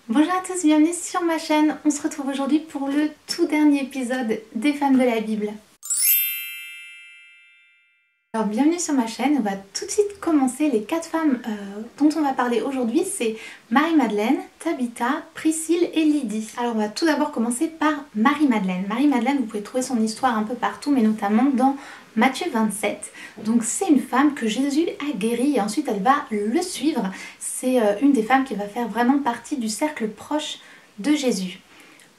Bonjour à tous, bienvenue sur ma chaîne. On se retrouve aujourd'hui pour le tout dernier épisode des femmes de la Bible. Alors bienvenue sur ma chaîne, on va tout de suite commencer. Les 4 femmes dont on va parler aujourd'hui, c'est Marie-Madeleine, Tabitha, Priscille et Lydie. Alors on va tout d'abord commencer par Marie-Madeleine. Marie-Madeleine, vous pouvez trouver son histoire un peu partout, mais notamment dans Matthieu 27. Donc c'est une femme que Jésus a guérie et ensuite elle va le suivre. C'est une des femmes qui va faire vraiment partie du cercle proche de Jésus.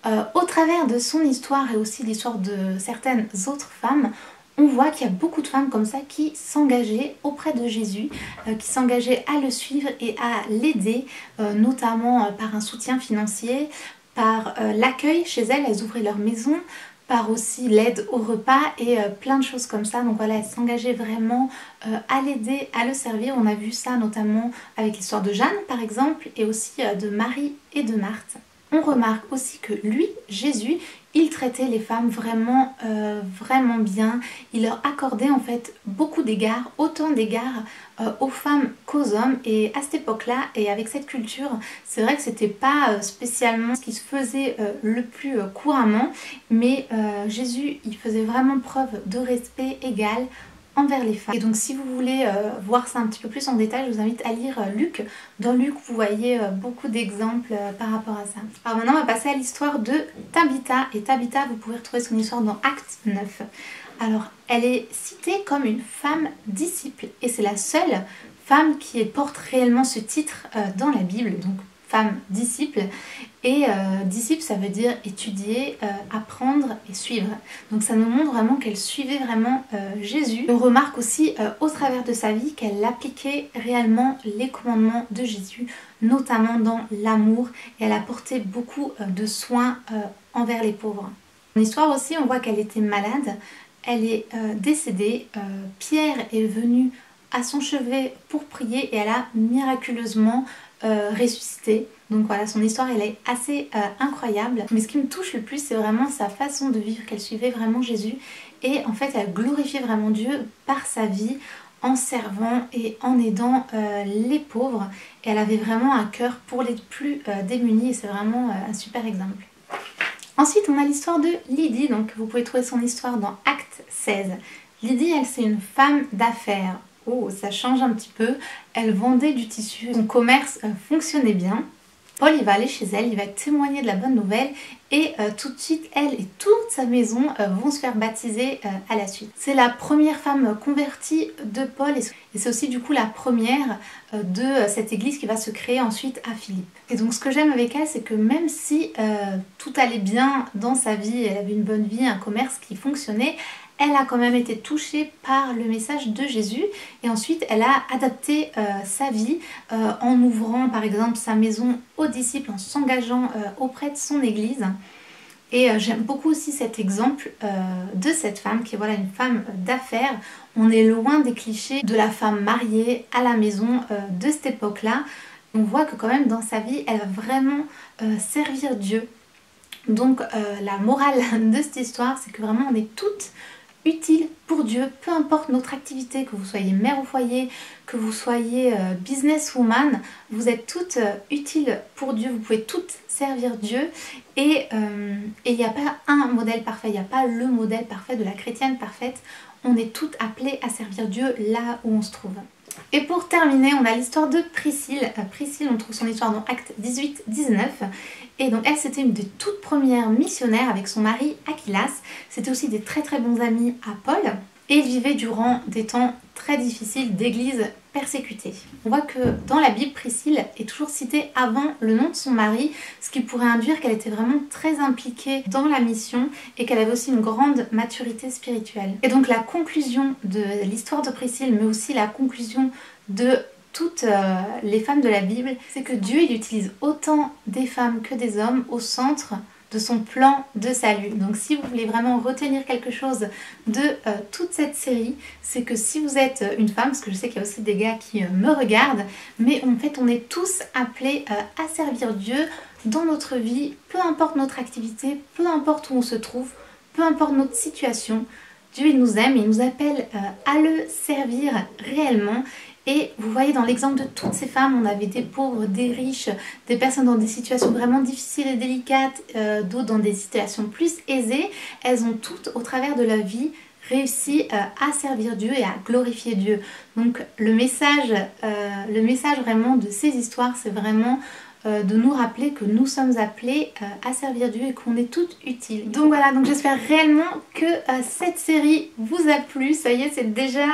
Au travers de son histoire et aussi l'histoire de certaines autres femmes, on voit qu'il y a beaucoup de femmes comme ça qui s'engageaient auprès de Jésus, qui s'engageaient à le suivre et à l'aider, notamment par un soutien financier, par l'accueil chez elles, elles ouvraient leur maison, par aussi l'aide au repas et plein de choses comme ça. Donc voilà, elles s'engageaient vraiment à l'aider, à le servir. On a vu ça notamment avec l'histoire de Jeanne par exemple, et aussi de Marie et de Marthe. On remarque aussi que lui, Jésus, il traitait les femmes vraiment, vraiment bien. Il leur accordait en fait beaucoup d'égards, autant d'égards aux femmes qu'aux hommes. Et à cette époque-là, et avec cette culture, c'est vrai que c'était pas spécialement ce qui se faisait le plus couramment. Mais Jésus, il faisait vraiment preuve de respect égal envers les femmes. Et donc si vous voulez voir ça un petit peu plus en détail, je vous invite à lire Luc. Dans Luc, vous voyez beaucoup d'exemples par rapport à ça. Alors maintenant, on va passer à l'histoire de Tabitha. Et Tabitha, vous pouvez retrouver son histoire dans Acte 9. Alors, elle est citée comme une femme disciple. Et c'est la seule femme qui porte réellement ce titre dans la Bible. Donc, femme disciple. Et disciple, ça veut dire étudier, apprendre et suivre. Donc ça nous montre vraiment qu'elle suivait vraiment Jésus. On remarque aussi au travers de sa vie qu'elle appliquait réellement les commandements de Jésus, notamment dans l'amour. Et elle apportait beaucoup de soins envers les pauvres. Dans l'histoire aussi, on voit qu'elle était malade. Elle est décédée. Pierre est venu à son chevet pour prier et elle a miraculeusement ressuscité. Donc voilà, son histoire elle est assez incroyable. Mais ce qui me touche le plus, c'est vraiment sa façon de vivre, qu'elle suivait vraiment Jésus. Et en fait, elle glorifiait vraiment Dieu par sa vie, en servant et en aidant les pauvres. Et elle avait vraiment un cœur pour les plus démunis et c'est vraiment un super exemple. Ensuite, on a l'histoire de Lydie. Donc vous pouvez trouver son histoire dans Acte 16. Lydie, elle, c'est une femme d'affaires. Oh, ça change un petit peu. Elle vendait du tissu, son commerce fonctionnait bien. Paul, il va aller chez elle, il va témoigner de la bonne nouvelle et tout de suite, elle et toute sa maison vont se faire baptiser à la suite. C'est la première femme convertie de Paul et c'est aussi du coup la première de cette église qui va se créer ensuite à Philippe. Et donc ce que j'aime avec elle, c'est que même si tout allait bien dans sa vie, elle avait une bonne vie, un commerce qui fonctionnait, elle a quand même été touchée par le message de Jésus et ensuite elle a adapté sa vie en ouvrant par exemple sa maison aux disciples, en s'engageant auprès de son église. Et j'aime beaucoup aussi cet exemple de cette femme qui est voilà, une femme d'affaires. On est loin des clichés de la femme mariée à la maison de cette époque-là. On voit que quand même dans sa vie, elle va vraiment servir Dieu. Donc la morale de cette histoire, c'est que vraiment on est toutes utile pour Dieu, peu importe notre activité, que vous soyez mère au foyer, que vous soyez businesswoman, vous êtes toutes utiles pour Dieu, vous pouvez toutes servir Dieu et il n'y a pas un modèle parfait, il n'y a pas le modèle parfait de la chrétienne parfaite, on est toutes appelées à servir Dieu là où on se trouve. Et pour terminer, on a l'histoire de Priscille. Priscille, on trouve son histoire dans Acte 18-19. Et donc elle, c'était une des toutes premières missionnaires avec son mari Aquilas. C'était aussi des très très bons amis à Paul. Et ils vivaient durant des temps très difficiles d'église persécutée. On voit que dans la Bible, Priscille est toujours citée avant le nom de son mari, ce qui pourrait induire qu'elle était vraiment très impliquée dans la mission et qu'elle avait aussi une grande maturité spirituelle. Et donc la conclusion de l'histoire de Priscille, mais aussi la conclusion de toutes les femmes de la Bible, c'est que Dieu il utilise autant des femmes que des hommes au centre de son plan de salut. Donc si vous voulez vraiment retenir quelque chose de toute cette série, c'est que si vous êtes une femme, parce que je sais qu'il y a aussi des gars qui me regardent, mais en fait on est tous appelés à servir Dieu dans notre vie, peu importe notre activité, peu importe où on se trouve, peu importe notre situation. Dieu il nous aime et il nous appelle à le servir réellement. Et vous voyez dans l'exemple de toutes ces femmes, on avait des pauvres, des riches, des personnes dans des situations vraiment difficiles et délicates, d'autres dans des situations plus aisées. Elles ont toutes au travers de la vie réussi à servir Dieu et à glorifier Dieu. Donc le message vraiment de ces histoires, c'est vraiment de nous rappeler que nous sommes appelés à servir Dieu et qu'on est toutes utiles. Donc voilà, donc j'espère réellement que cette série vous a plu. Ça y est, c'est déjà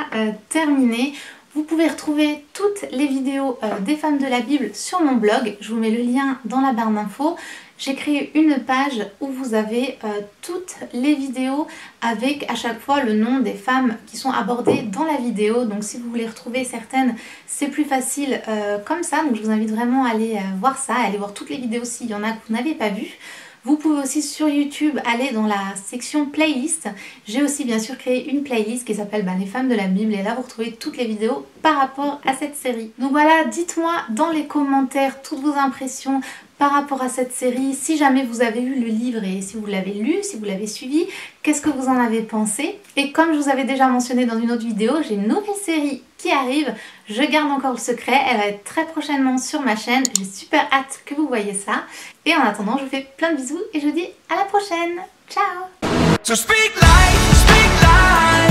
terminé. Vous pouvez retrouver toutes les vidéos des femmes de la Bible sur mon blog. Je vous mets le lien dans la barre d'infos. J'ai créé une page où vous avez toutes les vidéos avec à chaque fois le nom des femmes qui sont abordées dans la vidéo. Donc si vous voulez retrouver certaines, c'est plus facile comme ça. Donc je vous invite vraiment à aller voir ça, à aller voir toutes les vidéos s'il y en a que vous n'avez pas vues. Vous pouvez aussi sur YouTube aller dans la section playlist. J'ai aussi bien sûr créé une playlist qui s'appelle les femmes de la Bible et là vous retrouvez toutes les vidéos par rapport à cette série. Donc voilà, dites-moi dans les commentaires toutes vos impressions par rapport à cette série, si jamais vous avez eu le livre et si vous l'avez lu, si vous l'avez suivi, qu'est-ce que vous en avez pensé? Et comme je vous avais déjà mentionné dans une autre vidéo, j'ai une nouvelle série qui arrive, je garde encore le secret, elle va être très prochainement sur ma chaîne, j'ai super hâte que vous voyez ça. Et en attendant, je vous fais plein de bisous et je vous dis à la prochaine, ciao! So speak life,